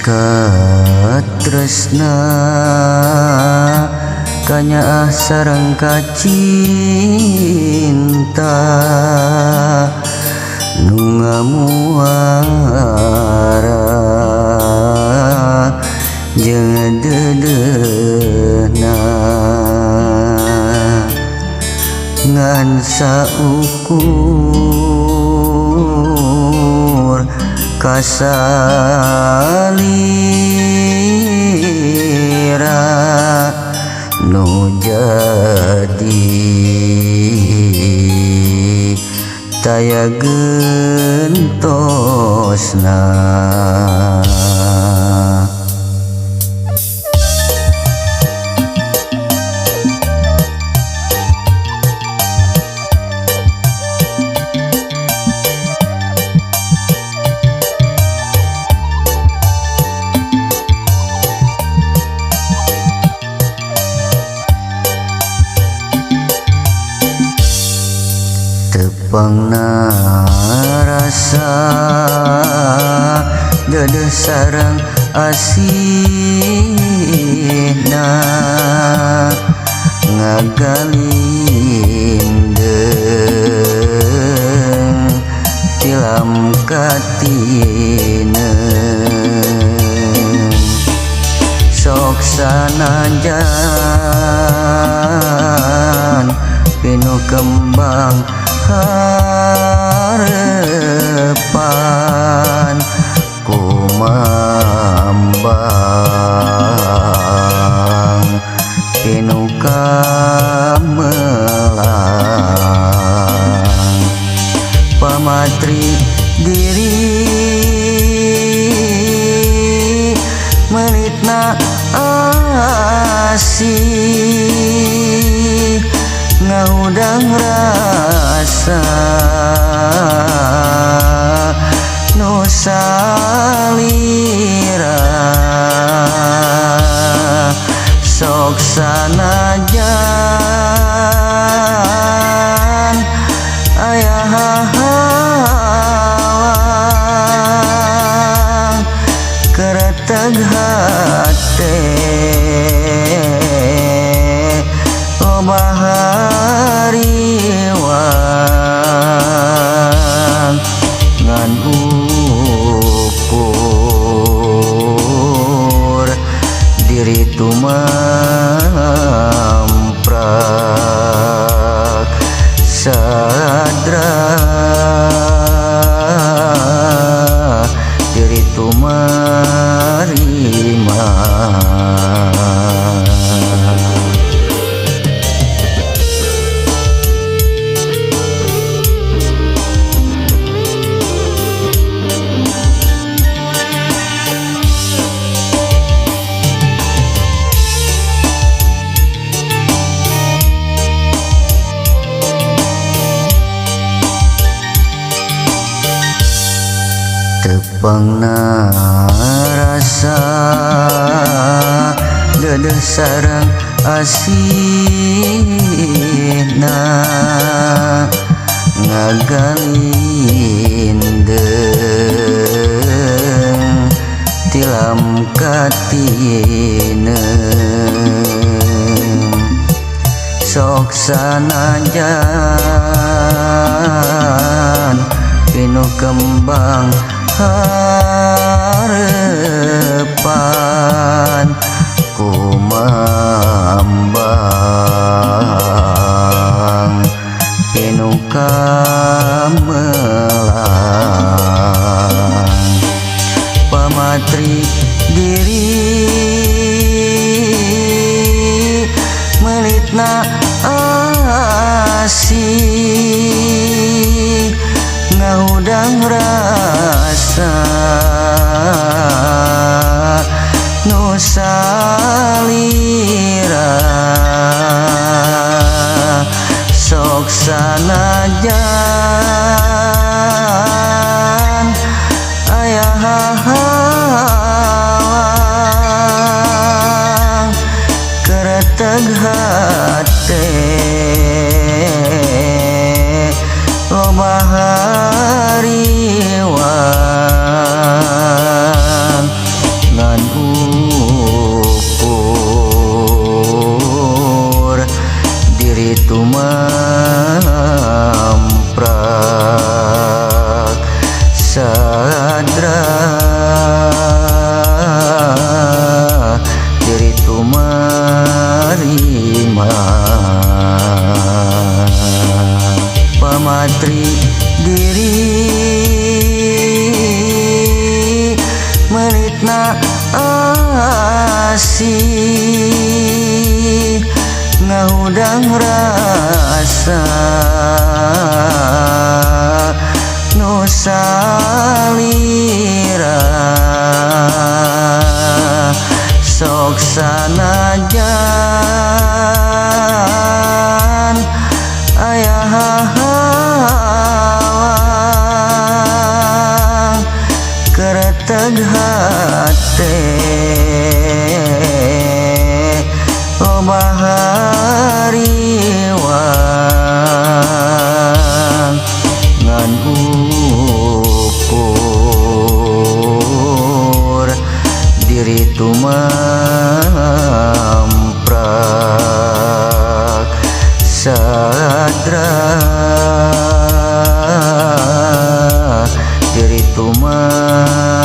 Katresna kanyaah sareng kacinta nu ngamuara jeung dedeuna ngan saukur kasalira nu jadi taya gentosna. Tepangna rasa dedeh sareng asihna ngagalindeng tilam katineng sok sanajan pinuh kembang harepan kumambang pinuh kamelang pamatri diri menitna asih ngaudang rasa nu salira sok sanajan aya hahalang kereteg hate loba hariwang ngan ukur diri tumamprak sadra diri tumarima. Tepangna rasa dedeh sareng asihna ngagalindeng tilam katineng sok sanajan pinuh kembang harepan kumambang pinuh kamelang pamatri diri melitna asih ngaudang rasa nu salira sok sanajan aya hahalang kereteg hate loba hariwang Hayang rasa nu salira sok sanajan aya halang kereteg hate loba hariwang ngan ukur diri tumamprak sadra diri tumarima